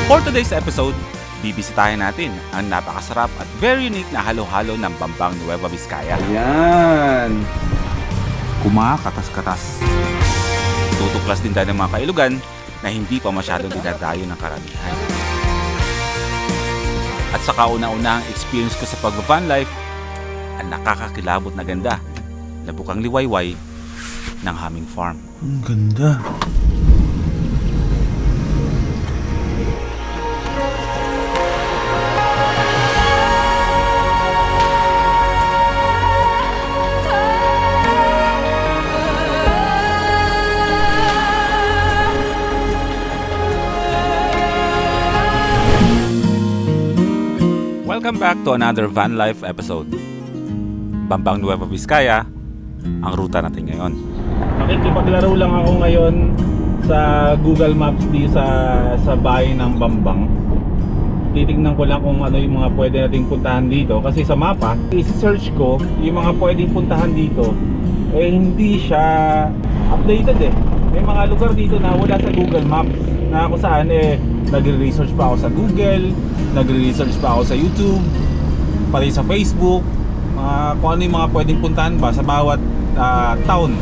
For today's episode, bibisitahin natin ang napakasarap at very unique na halo-halo ng Bambang Nueva Vizcaya. Ayan. Kumakatas-katas. Tutuklas din tayo ng mga kailugan na hindi pa masyadong dinadayo ng karamihan. At sa kauna-unahang experience ko sa pag-van life, ang nakakakilabot na ganda na bukang liwayway ng Humming Farm. Ang ganda. Welcome back to another van life episode. Bambang Nueva Vizcaya, ang ruta natin ngayon. Nakikipaglaro lang ako ngayon sa Google Maps di sa bahay ng Bambang. Titignan ko lang kung ano yung mga pwede nating puntahan dito kasi sa mapa, i-search ko yung mga pwedeng puntahan dito hindi siya updated eh. May mga lugar dito na wala sa Google Maps na kung saan nagre-research pa ako sa Google, nagre-research pa ako sa YouTube, pati sa Facebook, kung ano yung mga pwedeng puntahan ba sa bawat town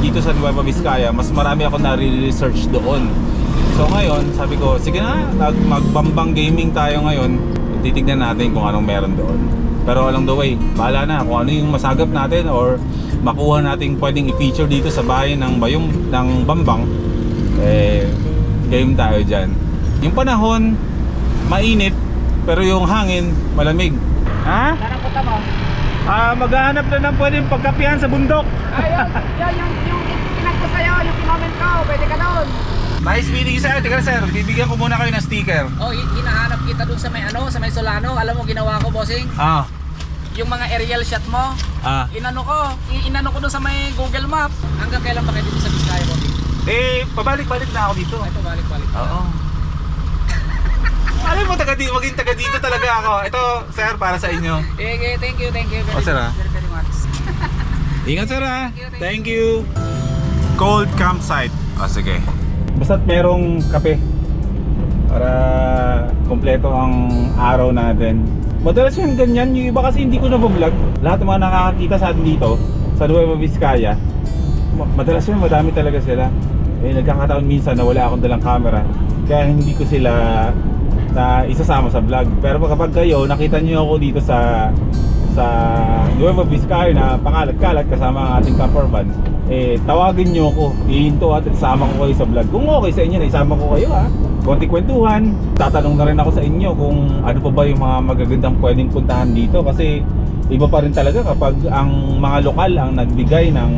dito sa Nueva Vizcaya. Mas marami ako na-research doon. So ngayon, sabi ko, sige na, magbambang gaming tayo ngayon. Titignan natin kung anong meron doon. Pero along the way, bahala na kung ano yung masagap natin or makuha natin pwedeng i-feature dito sa bahay ng Bambang. Game tayo dyan. Yung panahon, mainit, pero yung hangin, malamig. Ha? Saan ang punta mo? Maghahanap na ng pwedeng pagkapihan sa bundok. Yung pinag ko sa'yo, yung kinoment ko, pwede ka doon. Nice meeting you sir. Teka sir, bibigyan ko muna kayo ng sticker. Oh, hinahanap kita doon sa may sa may Solano. Alam mo ginawa ko, bossing? Yung mga aerial shot mo, inano ko doon sa may Google Map. Hanggang kailan ba kayo dito sa Vizcaya, bossing? Pabalik-balik na ako dito. Ito, balik-balik. Oo. Alam mo, maging taga dito talaga ako. Ito, sir, para sa inyo. Thank you sir, very much. Ingat sir ha. Thank you. Cold campsite. Sige. Basta't merong kape para kompleto ang araw natin. Madalas yung ganyan. Yung iba kasi hindi ko na-vlog. Lahat ng mga nakakakita sa atin dito sa Nueva Vizcaya, madalas yun, madami talaga sila. Nagkakataon minsan na wala akong dalang camera, kaya hindi ko sila na isasama sa vlog. Pero kapag kayo nakita niyo ako dito sa Nueva Vizcaya na pangalat-kalat kasama ang ating camper van, tawagin niyo ako, ihinto at isama ko kayo sa vlog. Kung okay sa inyo na isama ko kayo ha, konting kwentuhan, tatanong na rin ako sa inyo kung ano pa ba yung mga magagandang pwedeng puntahan dito. Kasi iba pa rin talaga kapag ang mga lokal ang nagbigay ng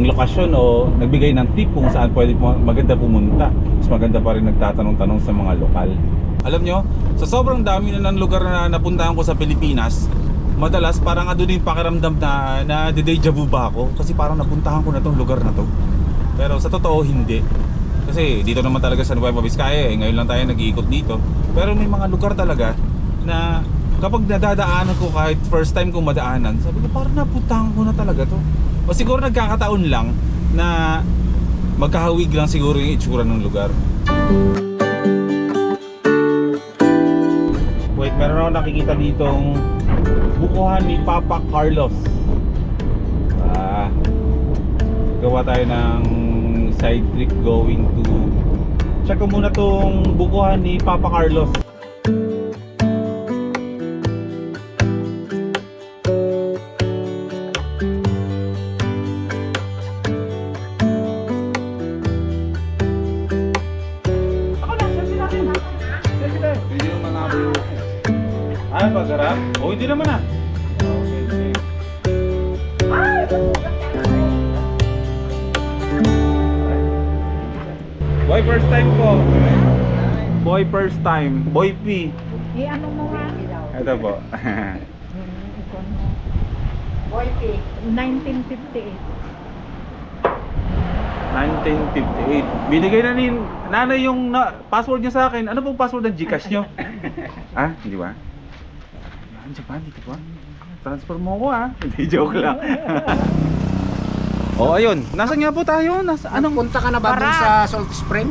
lokasyon o nagbigay ng tip kung saan pwede maganda pumunta. Mas maganda pa rin nagtatanong-tanong sa mga lokal. Alam nyo, sa sobrang dami na ng lugar na napuntahan ko sa Pilipinas, madalas parang ano din pakiramdam na deja vu ba ako? Kasi parang napuntahan ko na tong lugar na to. Pero sa totoo hindi. Kasi dito naman talaga sa Nueva Vizcaya, ngayon lang tayo nag-iikot dito. Pero may mga lugar talaga na kapag nadadaanan ko, kahit first time kong madaanan, sabi ko parang napuntahan ko na talaga to. O siguro nagkakataon lang na magkahawig lang siguro yung itsura ng lugar. Wait, meron ako nakikita ditong bukuhan ni Papa Carlos. Gawa tayo ng side trip going to... Check ko muna tong bukuhan ni Papa Carlos. Pagharap? O hindi naman ah. Okay. Boy, first time po. Boy, first time. Boy P. Ano mo nga? Ito po. Boy P. 1958. 1958. Binigay na ni nanay yung password niya sa akin. Ano pong password ng Gcash nyo? Hindi ba? Japan, dito ba? Transfer mo ko Hindi, joke lang. Ayun. Nasaan nga po tayo? Anong Punta ka na ba dun sa Salt Spring?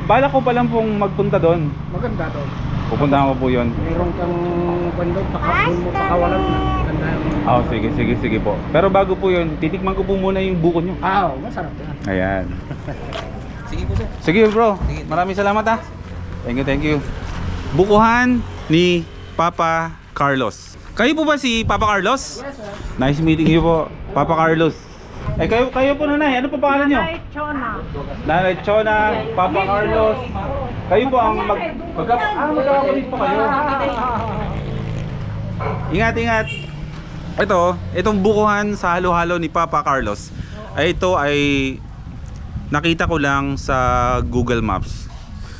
Balak ko pa lang pong magpunta doon. Maganda to. Pupuntahan ko po yun. Meron kang bando, pakawalan na. Ganda yung... Sige po. Pero bago po yun, titikman ko po muna yung buko nyo. Masarap yan. Ayan. Sige po sir. Sige bro, maraming salamat ha. Thank you. Bukuhan ni Papa Carlos. Kayo po ba si Papa Carlos? Yes, sir. Nice meeting you po, Papa Carlos. Kayo po nanay, ano po pangalan nyo? Nanay Chona. Nanay Chona, Papa Carlos. Kayo po ang magkakakulit po kayo. Ingat. Itong bukuhan sa halo-halo ni Papa Carlos. Ito ay nakita ko lang sa Google Maps.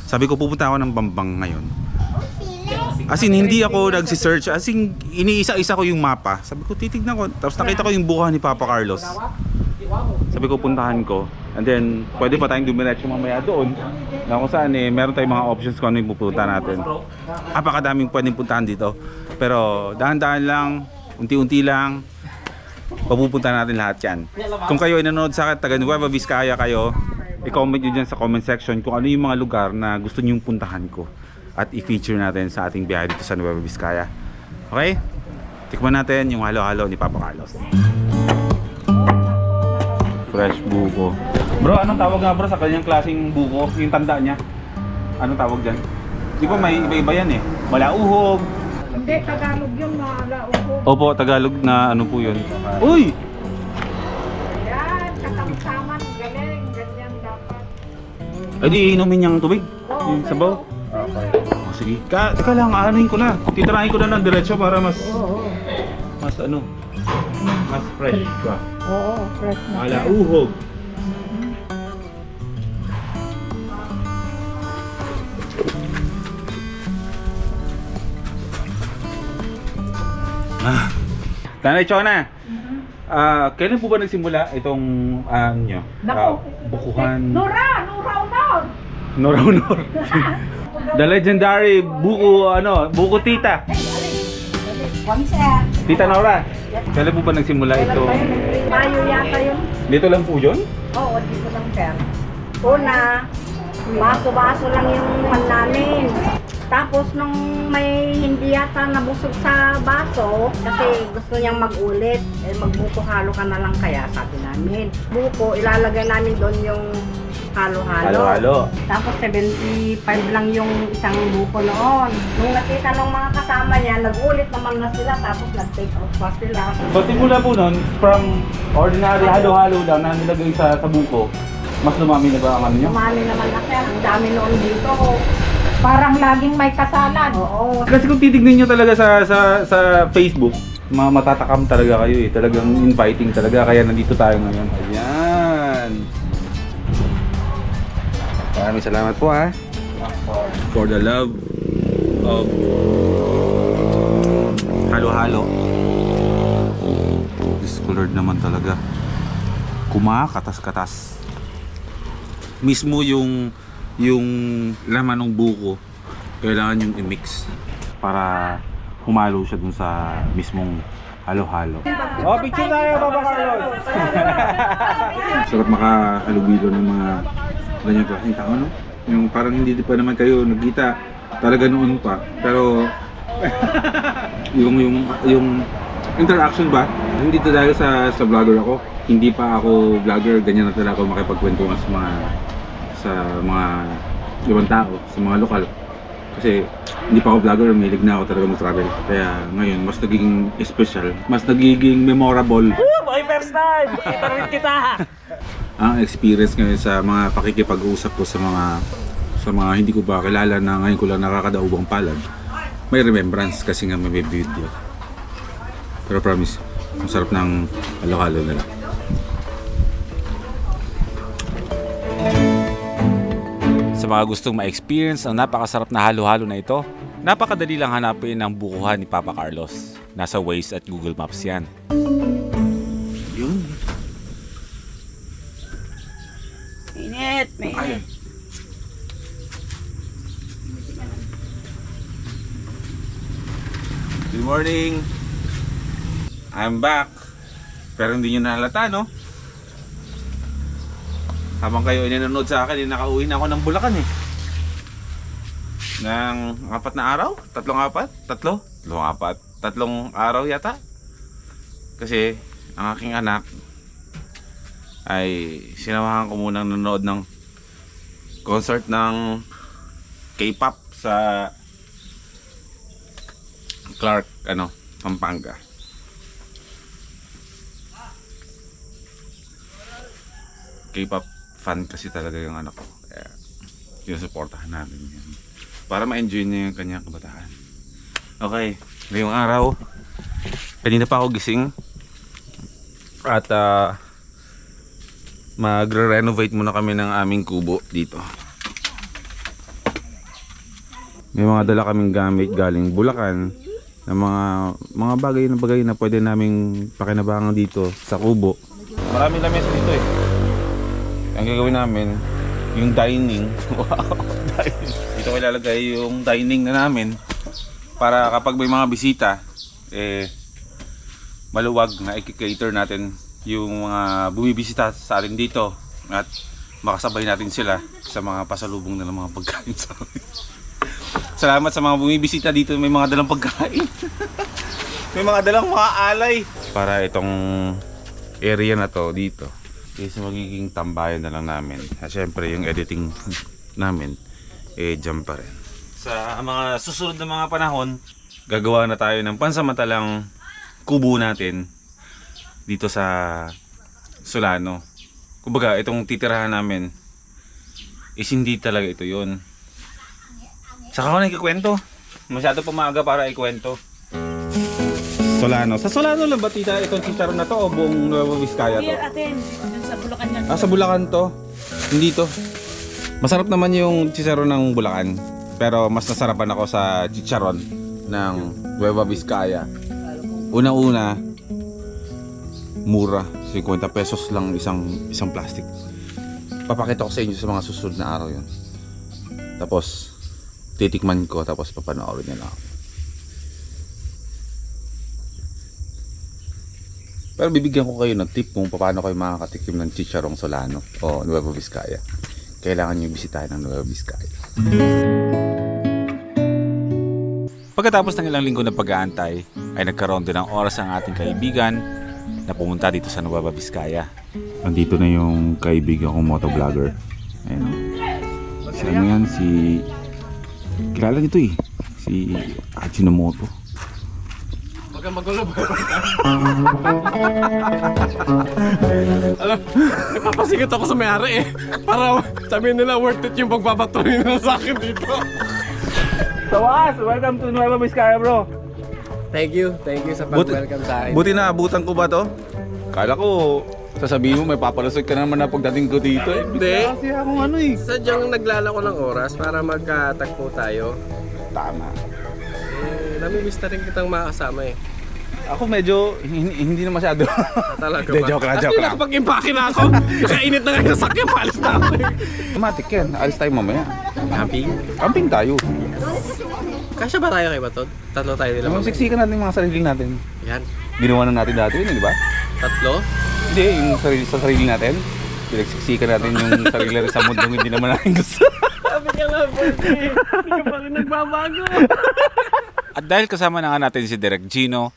Sabi ko pupunta ako ng Bambang ngayon. As in, hindi ako nagsisearch. As in, iniisa-isa ko yung mapa. Sabi ko, titignan ko. Tapos nakita ko yung bukuhan ni Papa Carlos. Sabi ko, puntahan ko. And then, pwede pa tayong dumiretso mamaya doon. Na kung saan meron tayong mga options kung ano yung pupunta natin. Apakadaming pwedeng puntahan dito. Pero, dahan-dahan lang, unti-unti lang, papupunta natin lahat yan. Kung kayo ay nanonood sa akin, taga Nueva Vizcaya kayo, i-comment nyo dyan sa comment section kung ano yung mga lugar na gusto nyong puntahan ko. At i-feature natin sa ating biyahe dito sa Nueva Vizcaya. Okay? Tikman natin yung halo-halo ni Papa Carlos. Fresh buko. Bro, anong tawag nga bro sa kanyang klaseng buko? Yung tanda niya? Anong tawag dyan? Di ba may iba-iba yan Malauhog. Hindi, Tagalog yun na lauho. Opo, Tagalog na ano po yun. Uy! Yan, katamtaman, galing, ganyan dapat. Ay di inumin niyang tubig? Yung sabaw? Okay. Sige. Teka lang, aanuhin ko na. Titirahin ko na ng diretso para mas mas fresh ba? Oo, fresh na. Malauhog. Nanay Chona, kailan po ba nagsimula itong nyo? Bukuhan? Noraunor. The legendary buko tita. Tita Nora. Kailan po ba nagsimula ito? Mayo yata yun. Dito lang po yun? Oo, dito lang sir. Una, baso-baso lang yung man namin. Tapos nung may hindi yata nabusog sa baso, kasi gusto niyang mag-ulit, magbuko halo ka na lang kaya sabi namin. Buko, ilalagay namin doon yung halo-halo. Tapos 75 lang yung isang buko noon. Nung nakita ng mga kasama niya, nag-ulit naman na sila, tapos nag-take out pa sila. So simula po nun, from ordinary halo-halo lang na nilagay sa buko, mas lumami na ba ang ano nyo? Lumami naman na sir, ang dami noon dito. Parang laging may kasalan. Oo. Kasi kung titignan nyo talaga sa Facebook, matatakam talaga kayo Talagang inviting talaga, kaya nandito tayo ngayon. Ayan. Maraming salamat po ha. For the love of halo-halo. This colored naman talaga. Kumakatas-katas. Mismo yung laman ng buko, kailangan yung i-mix para humalo siya dun sa mismong halo-halo. Oh, picture tayo, Papa Carlos! Sarap makahalubilo ng mga ganyan klaseng tao, no? Yung parang hindi pa naman kayo nagkita talaga noon pa, pero yung interaction ba? Hindi dahil sa vlogger ako, hindi pa ako vlogger, ganyan na talaga ako makipagkwentuhan sa mga ibang tao, sa mga lokal. Kasi hindi pa ako vlogger, mahilig na ako talaga mag-travel. Kaya ngayon, mas nagiging special, mas nagiging memorable. My first time! Kita rin kita! Ang experience ngayon sa mga pakikipag-usap ko sa mga hindi ko ba kilala na ngayon ko lang nakakadaubang palad. May remembrance kasi nga may video. Pero promise, ang sarap ng halo-halo nila. Sa mga gustong ma-experience ang napakasarap na halo-halo na ito, napakadali lang hanapin ang bukuhan ni Papa Carlos. Nasa Waze at Google Maps yan. Yun. Mainit, mainit. Good morning! I'm back. Pero hindi nyo nahalata, no? habang kayo nanonood sa akin, nakauwi na ako ng Bulacan eh. Ng 4 na araw? 3 araw yata. Kasi ang aking anak ay sinamahan ko munang nanonood ng concert ng K-pop sa Clark, Pampanga. K-pop fan kasi talaga yung anak ko. Kaya sinusuportahan natin yan. Para ma-enjoy niya yung kanyang kabataan. Okay, ngayong araw, kanina pa ako gising. At magre-renovate muna kami ng aming kubo dito. May mga dala kaming gamit galing Bulacan na mga bagay na pwede naming pakinabangan dito sa kubo. Maraming lamesa dito eh. Ang gagawin namin, yung dining. Wow, dining. Dito ko ilalagay yung dining na namin para kapag may mga bisita, maluwag na i-cater natin yung mga bumibisita sa atin dito at makasabay natin sila sa mga pasalubong na ng mga pagkain sa amin. Salamat sa mga bumibisita dito, may mga dalang pagkain. May mga dalang mga alay. Para itong area na to dito is magiging tambayan na lang namin. At syempre yung editing namin dyan pa rin. Sa mga susunod na mga panahon, gagawa na tayo ng pansamantalang kubo natin dito sa Solano. Kumbaga itong titirahan namin is hindi talaga ito yun. Saka ako na ikikwento. Masyado pa maaga para ikwento. Solano. Sa Solano lang ba tita itong chicharon na to o buong Nueva Vizcaya to? Here atin, dun sa Bulacan yan. Sa Bulacan to. Hindi to. Masarap naman yung chicharon ng Bulacan. Pero mas nasarapan ako sa chicharon ng Nueva Vizcaya. Una-una, mura. 50 pesos lang isang plastic. Papakita ko sa inyo sa mga susunod na araw yun. Tapos titikman ko, tapos papanoorin niya lang ako. Pero bibigyan ko kayo ng tip kung paano kayo makakatikim ng chicharong Solano o Nueva Vizcaya. Kailangan nyo bisitahin ng Nueva Vizcaya. Pagkatapos ng ilang linggo na pag-aantay, ay nagkaroon din ng oras ang ating kaibigan na pumunta dito sa Nueva Vizcaya. Nandito na yung kaibigan kong motovlogger. Ayun. Si ano yan, kilala nito eh. Si Ajinomoto. Huwag kang magulo ba? Alam, nagpapasigat ako sa may-ari eh. Para sabihin nila worth it yung pagpapatuloy nila sa akin dito. So welcome to Nueva Vizcaya bro. Thank you sa pag-welcome sa akin. Buti na abutan ko ba to? Kala ko sasabihin mo may papalusot ka naman na pagdating ko dito eh. Hindi. Kasi akong ano eh. Sadyang naglalako ng oras para magkatagpo tayo. Tama. Namimiss na rin kitang makasama eh. Ako medyo hindi na masyado. Talaga Hindi, ba? joke lang. Nakapag-impake na ako. Kakainit na nga yung sakyan. Paalis na ako eh. Automatic yan. Alis tayo mamaya. Camping? Camping tayo. Kasya ba tayo kay Batod? Tatlo tayo nila mamaya. Siksikan natin yung mga sarili natin. Yan. Ginawa na natin dati yun, di ba? Tatlo? Hindi, yung sa sarili natin. Pinagsiksikan natin yung sarili natin sa mundong hindi naman natin gusto. Sabi ka nga, Bertie. Hindi ka pa rin nagbabago. At dahil kasama na nga natin si Direk Gino,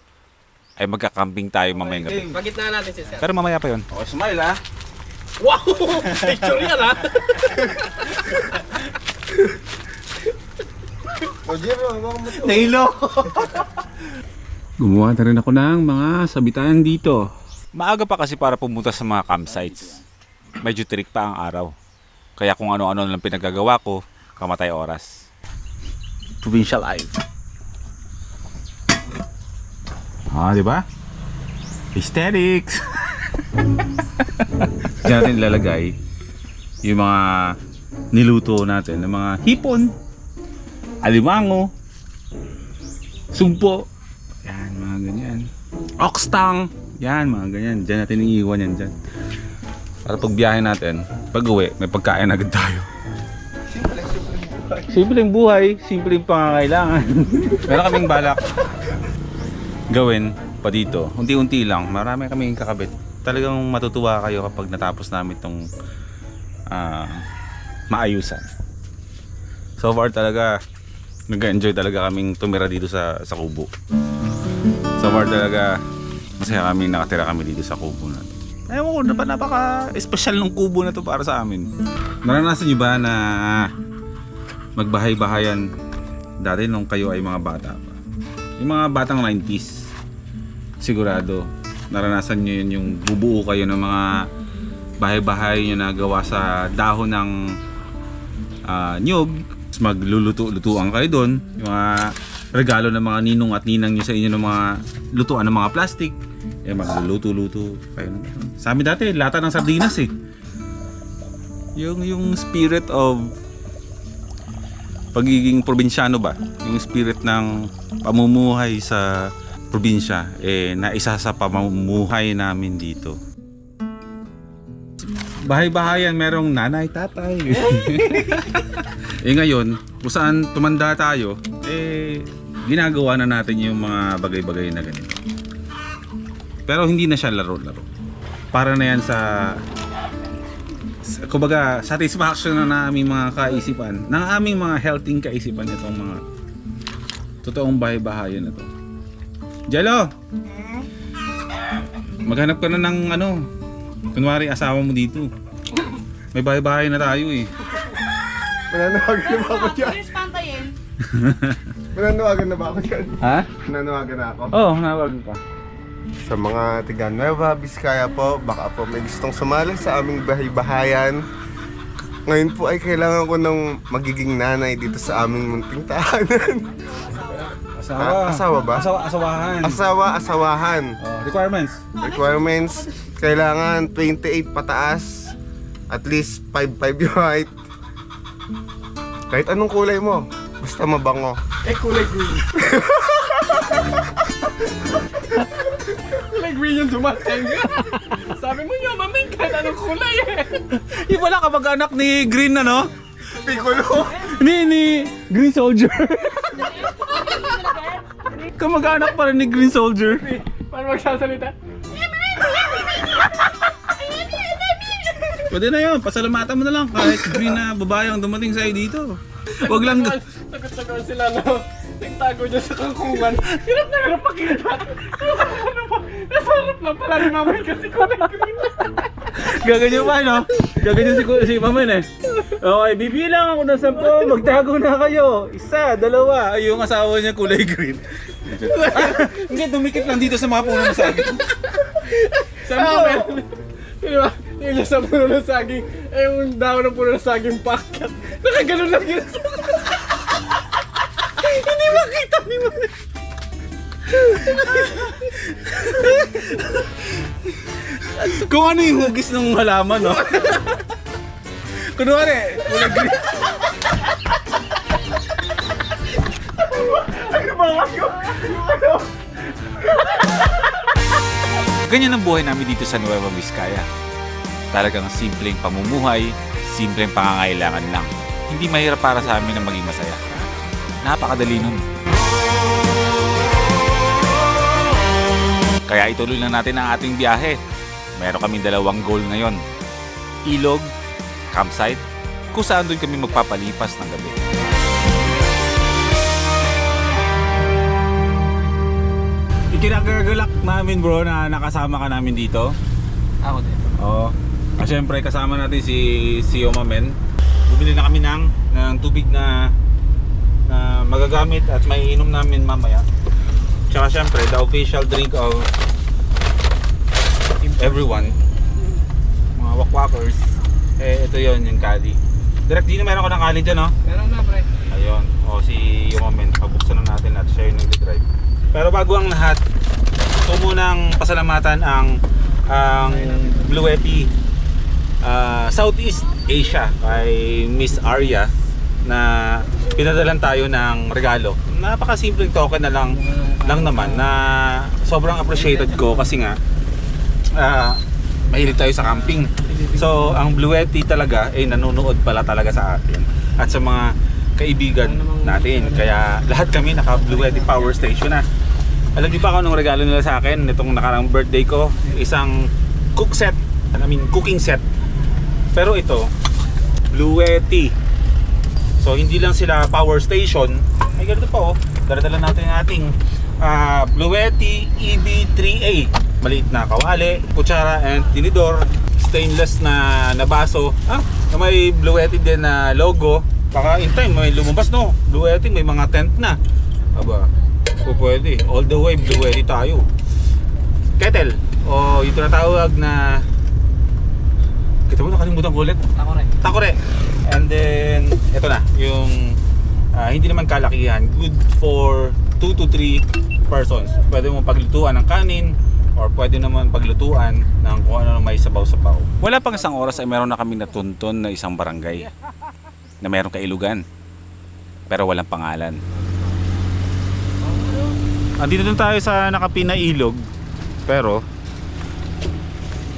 ay magkakamping tayo mamayang gabi. Pagitna natin si Sir. Pero mamaya pa yun. Okay, smile ha. Wow! Picture yan ha! Nailo! Gumawa na rin ako ng mga sabitan dito. Maaga pa kasi para pumunta sa mga campsites. Medyo tirik pa ang araw. Kaya kung ano-ano lang pinagagawa ko, kamatay oras. Provincial life. Di ba? Aesthetics! Diyan natin ilalagay yung mga niluto natin ng mga hipon, alimango, sumpo, yan, mga ganyan. Oxtang, yan, mga ganyan. Diyan natin iiwan yan dyan. Para pag biyahe natin, pag uwi, may pagkain agad tayo. Simpleng buhay, simpleng pangangailangan. Meron kaming balak gawin pa dito. Unti-unti lang. Marami kaming kakabit. Talagang matutuwa kayo kapag natapos namin itong maayusan. So far talaga nag-enjoy talaga kaming tumira dito sa Kubo. So far talaga masaya kami, nakatira kami dito sa Kubo na to. Ewan ko, napaka-espesyal ng Kubo na to para sa amin. Naranasan niyo ba na magbahay-bahayan dati nung kayo ay mga bata pa? Yung mga batang 90s, sigurado naranasan niyo yun, yung bubuo kayo ng mga bahay-bahay nyo na gawa sa dahon ng niyog. Magluluto-lutuan kayo doon, yung mga regalo ng mga ninong at ninang nyo sa inyo ng mga lutuan ng mga plastic, magluluto-luto kayo. Sa amin dati, lata ng sardinas yung spirit of pagiging probinsyano ba, yung spirit ng pamumuhay sa probinsya, na isa sa pamumuhay namin dito. Bahay-bahayan, merong nanay, tatay. Ngayon, kung saan tumanda tayo, ginagawa na natin yung mga bagay-bagay na ganito. Pero hindi na siya laro-laro. Para na yan sa kumbaga, satisfaction na aming mga kaisipan, ng aming mga healthy kaisipan itong mga totoong bahay-bahayan na to. Jello! Maghanap ka na ng kunwari asawa mo dito. May bahay-bahay na tayo Mananawagan na ba ako dyan? Mananawagan na ba ako dyan? Ha? Mananawagan na ako. Oo, nawagan ka. Sa mga tiga Nueva Vizcaya po, baka po may gustong sumali sa aming bahay-bahayan. Ngayon po ay kailangan ko ng magiging nanay dito sa aming munting tahanan. Asawa ba? Asawahan. Asawahan. Requirements. Requirements, kailangan 28 pataas, at least 5'5" yung height. Kahit anong kulay mo, basta mabango. Kulay green. Kulay green yung dumating. Sabi mo nyo, maming kahit anong kulay Yung wala kamag-anak ni Green Piccolo. ni Green Soldier. Kamag-anak pa rin ni Green Soldier. Paano magsasalita? Pwede na yun, pasalamatan mo na lang kahit green na babae ang dumating sa'yo dito. Wag lang Sagot-sagot sila nagtago dyan sa kangkungan. Hirap na hirap pakita. Nasa harap lang pala ni Mamay kasi kulay green. gaganyan pa, no? Gaganyan si Mamen Okay, bibilang ako ng 10, magtago na kayo. 1, 2, yung asawa niya kulay green. Hindi, dumikit lang dito sa mga puno ng saging. Di ba? Yung niya sa puno ng saging, yung daw ng puno ng saging pakat. Nakaganon lang yun. Hindi makita ni mo. Kung ano yung hugis ng halaman, no? Kunwari, kulay green. Ganyan ang buhay namin dito sa Nueva Vizcaya. Talagang simpleng pamumuhay, simpleng pangangailangan lang. Hindi mahirap para sa amin na maging masaya. Napakadali nun. Kaya ituloy lang natin ang ating biyahe. Meron kaming 2 goal ngayon. Ilog, campsite, kung saan doon kami magpapalipas ng gabi. Ikinagagalak namin, bro, na nakasama ka namin dito. Ako din. Oo. Siyempre kasama natin si Omamen. Bumili na kami ng tubig na magagamit at may inom namin mamaya. Tsaka siyempre the official drink of everyone, mga wakwakers. Ito yon yung kali. Direct, di na meron ko ng kali dyan, no? Meron na, pre. Ayun. Si Omamen, pabuksan na natin at siya yung nag-drive. Pero bago ang lahat, gusto munang pasalamatan ang Blue Yeti Southeast Asia kay Miss Arya na pinadalan tayo ng regalo. Napakasimpleng token na lang naman na sobrang appreciated ko kasi nga mahilig tayo sa camping. So ang Blue Yeti talaga nanonood pala talaga sa atin at sa mga kaibigan natin. Kaya lahat kami naka Blue Yeti Power Station na. Alam niyo pa kung anong regalo nila sa akin nitong nakarang birthday ko? Isang cooking set. Pero ito, Bluetti. So hindi lang sila power station. Ay ganito pa oh. Dala-dala natin yung ating Bluetti EB3A. Maliit na kawali, kutsara and tinidor. Stainless na baso. Na may Bluetti din na logo. Baka in time may lumabas no. Bluetti may mga tent na. Aba, pwede. All the way Bluetti tayo. Kettle. O yung tinatawag na... Kita mo, nakalimutan ko ulit. Takore. And then, ito na, yung hindi naman kalakihan. Good for 2 to 3 persons. Pwede mo paglutuan ng kanin or pwede naman paglutuan ng kung ano may sabaw-sabaw. Wala pang isang oras ay meron na kami natuntun na isang barangay na meron kailugan pero walang pangalan. Andito dun tayo sa nakapina ilog. Pero,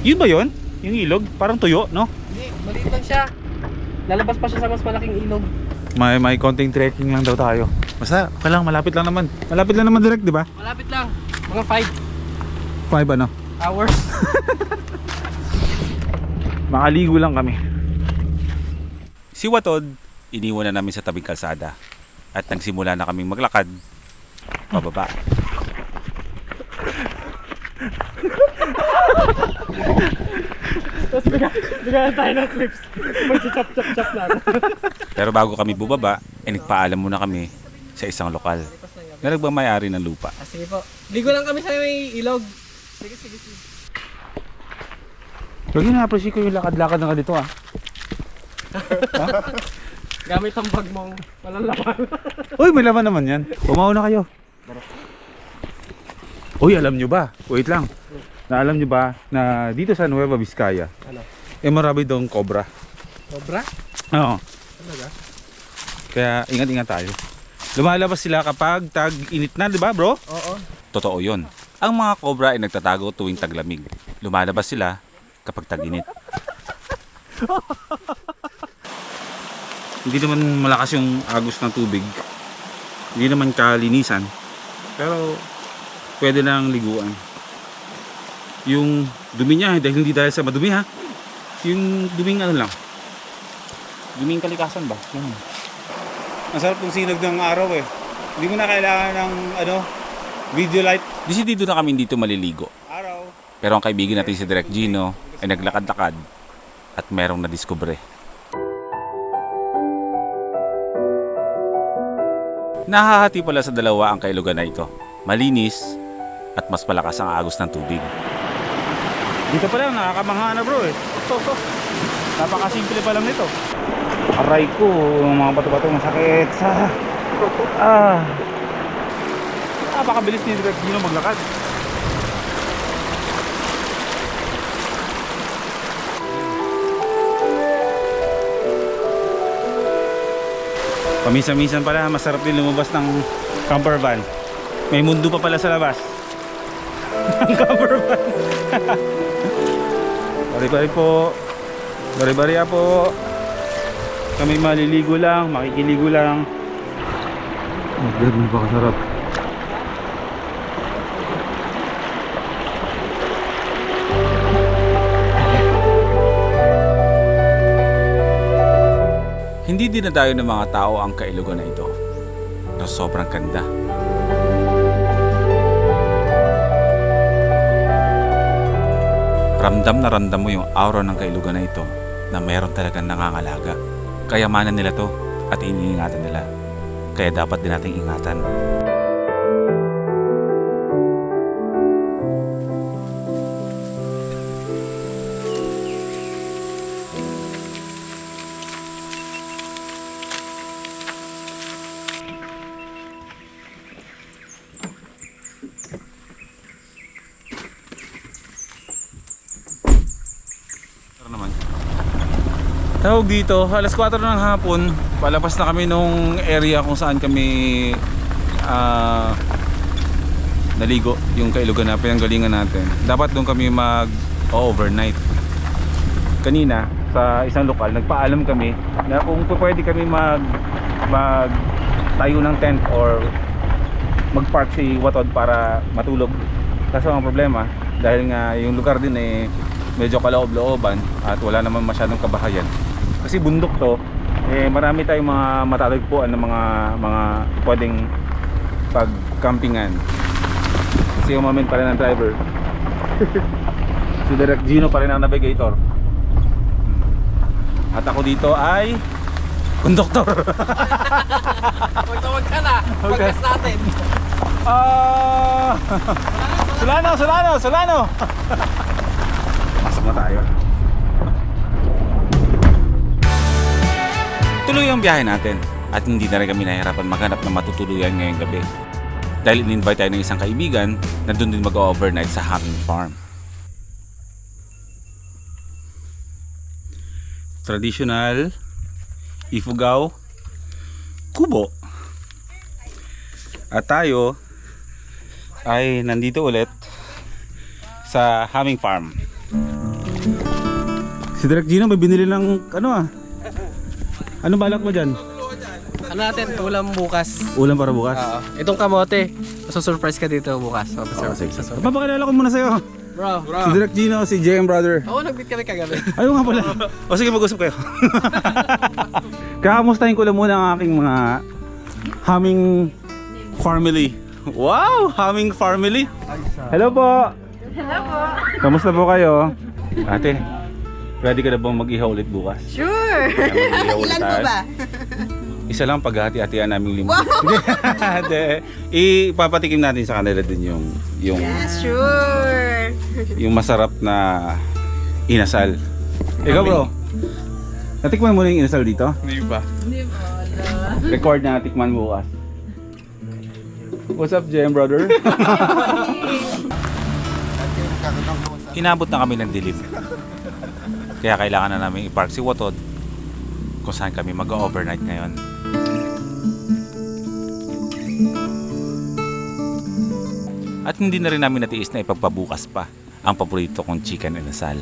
yun ba yun? Yung ilog? Parang tuyo, no? Hindi, maliit lang siya. Lalabas pa siya sa mas malaking ilog. May konting trekking lang daw tayo. Basta, malapit lang naman. Malapit lang naman direct, di ba? Malapit lang. Mga 5 ano? hours. Makaligo lang kami. Si Watod, iniwan na namin sa tabing kalsada at nagsimula na kaming maglakad pababa. Tapos bigyan tayo ng clips. Mag-chop lang. Pero bago kami bubaba, nagpaalam muna kami sa isang lokal na nagmamayari ng lupa. Sige po. Ligo lang kami sa may ilog. Sige. Lagi na-appreciate ko yung lakad-lakad na ka dito ah. Gamit ang bag mong walang laman. Uy, may laman naman yan. Pumauna kayo. Uy, alam nyo ba? Wait lang. Alam nyo ba na dito sa Nueva Vizcaya, Ano? marami doong cobra. Cobra? Oo. Talaga? Kaya ingat-ingat tayo. Lumalabas sila kapag tag-init na, di ba bro? Oo. Totoo yon. Ang mga cobra ay nagtatago tuwing taglamig. Lumalabas sila kapag tag-init. Hindi naman malakas yung agos ng tubig. Hindi naman kalinisan. Pero pwede lang liguan. Yung dumi niya, hindi dahil sa madumi ha. Yung duming ano lang. Duming kalikasan ba? Yan. Masarap yung sinag ng araw eh. Hindi mo na kailangan ng video light. Desidido na kami dito maliligo. Araw. Pero ang kaibigan natin si Direk Gino ay naglakad-lakad at merong nadiskubre. Nahahati pala sa dalawa ang kailugan na ito. Malinis at mas malakas ang agos ng tubig. Dito pa lang, nakakamangha na bro eh. Napakasimple pa lang nito. Aray ko, mga bato-bato masakit sa... Napakabilis ni Direk Gino maglakad. Paminsan-minsan pala, masarap din lumabas ng camper van. May mundo pa pala sa labas. Ang camper van. Bari-bari po. Bari-bari po. Kami maliligo lang, makikiligo lang. Grabe ba kasarap. Hindi dinadayo ng mga tao ang kailugan na ito. Pero sobrang ganda. Ramdam na ramdam mo yung aura ng kailugan na ito na meron talagang nangangalaga. Kayamanan nila to at iniingatan nila. Kaya dapat din nating ingatan. Tawag dito, alas 4 ng hapon, palabas na kami nung area kung saan kami naligo, yung kailugan na pinanggalingan natin. Dapat doon kami mag-overnight. Kanina, sa isang lokal, nagpaalam kami na kung pwede kami tayo ng tent or mag-park si Watod para matulog. Kaso ang problema, dahil nga yung lugar din medyo kaloob-looban at wala naman masyadong kabahayan. kasi bundok to, marami tayong mga matatagpuan ng mga pwedeng pag-campingan. Kasi umamin pa rin ang driver. Si Direct Gino pa rin ang navigator. At ako dito ay konduktor. Huwag ka na. Pag-gas natin. Solano! Pasok na tayo. Tuloy ang biyahe natin at hindi na rin kami nahihirapan maghanap ng matutuluyan ngayong gabi. Dahil in-invite tayo ng isang kaibigan na doon din mag-overnight sa Hanging Farm. Traditional Ifugao Kubo. At tayo ay nandito ulit sa Hanging Farm. Si Direk Gino may binili ng ano balak mo dyan? Ano natin, ulam bukas. Ulam para bukas? Itong kamote, masusurprise ka dito bukas. Papakilala ko muna sa'yo. Bro. Si Direk Gino, si JM Brother. Oo, nag-meet kami kagabi. Ayaw nga pala. O sige, mag-usap kayo. Kakamustahin ko lang muna ang aking mga Humming family. Wow! Humming family. Hello po! Hello po. Kamusta po kayo? Ate, ready ka na bang mag-ihaw ulit bukas? Sure. Ilan po ba? Isa lang paghati-hatian naming lima. Hindi. Ipapatikim natin sa kanila din yung Sure. yung masarap na inasal. Ikaw bro, natikman mo na yung inasal dito? Hindi ba? Record na tikman bukas. What's up, JM Brother? Inabot na kami ng dilim. Kaya kailangan na namin i-park si Watod kung saan kami mag-overnight ngayon. At hindi na rin namin natiis na ipagpabukas pa ang paborito kong chicken inasal.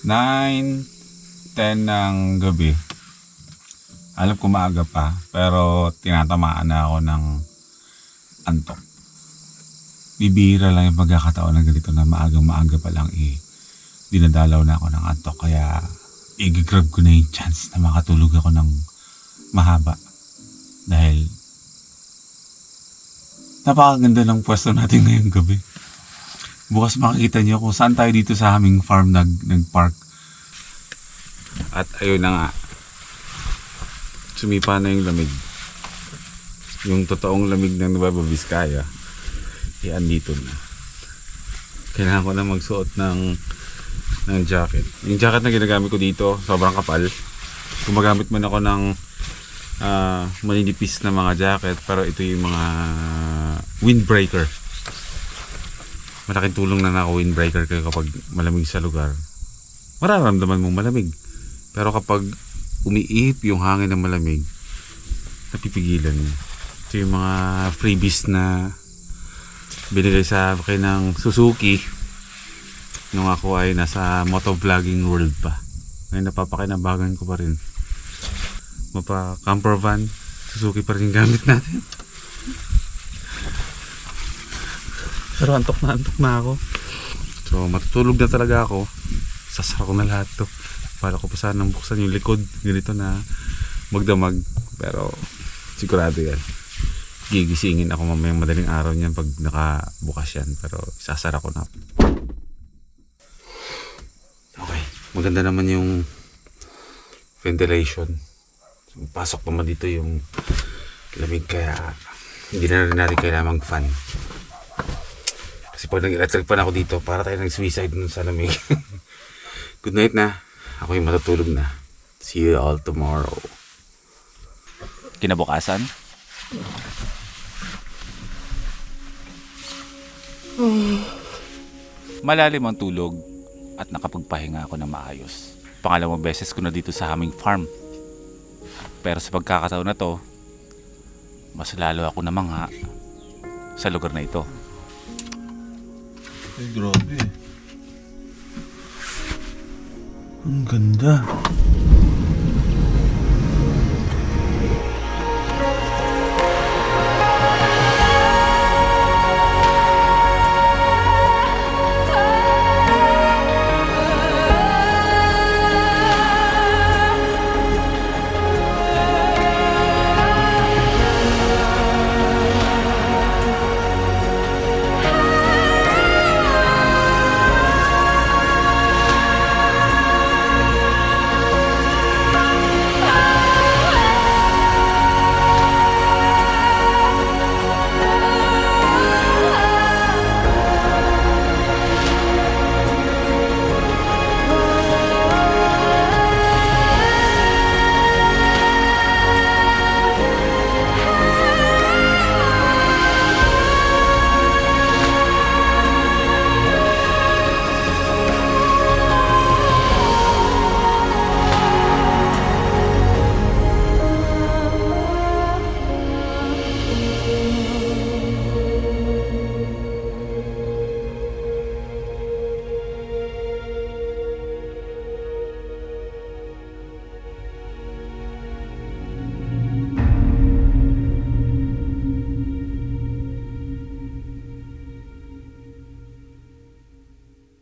Nine, 10 ng gabi. Alam ko maaga pa, pero tinatamaan na ako ng antok. Bibihira lang yung pagkakataon ng ganito na maaga pa lang dinadalaw na ako ng antok. Kaya i-grab ko na yung chance na makatulog ako ng mahaba. Dahil napakaganda ng pwesto natin ngayong gabi. Bukas makikita niyo kung saan tayo dito sa aming farm nag-park. At ayun na nga. Sumipa na yung lamig. Yung totoong lamig ng Nueva Vizcaya. Andito na. Kailangan ko na magsuot ng jacket. Yung jacket na ginagamit ko dito, sobrang kapal. Gumagamit man ako ng maninipis na mga jacket, pero ito yung mga windbreaker. Malaking tulong na naka-windbreaker kayo kapag malamig sa lugar. Mararamdaman mong malamig. Pero kapag umiihip yung hangin ng malamig, napipigilan mo. Ito yung mga freebies na binigay sa akin ng Suzuki nung ako ay nasa motovlogging world pa. Ngayon napapakinabagan ko pa rin. Mapa camper van, Suzuki pa rin gamit natin. Pero antok na ako. So matutulog na talaga ako. Sasara ko na lahat to. Para ko pa sanang buksan yung likod. Ganito na magdamag. Pero sigurado yan. Gigisingin ako mamayang madaling araw niyan pag nakabukas yan. Pero sasara ko na. Okay. Maganda naman yung ventilation. So, pasok naman dito yung lamig. Kaya hindi na rin natin kailangan mag-fan. Kasi pag nag-electric fan ako dito, para tayo nag-suicide nun sa lamig. Good night na. Ako yung matutulog na. See you all tomorrow. Kinabukasan, malalim ang tulog at nakapagpahinga ako ng maayos. Pangalawang beses ko na dito sa aming farm. Pero sa pagkakataon na to, mas lalo ako namangha sa lugar na ito. Ay, grabe. Ang ganda.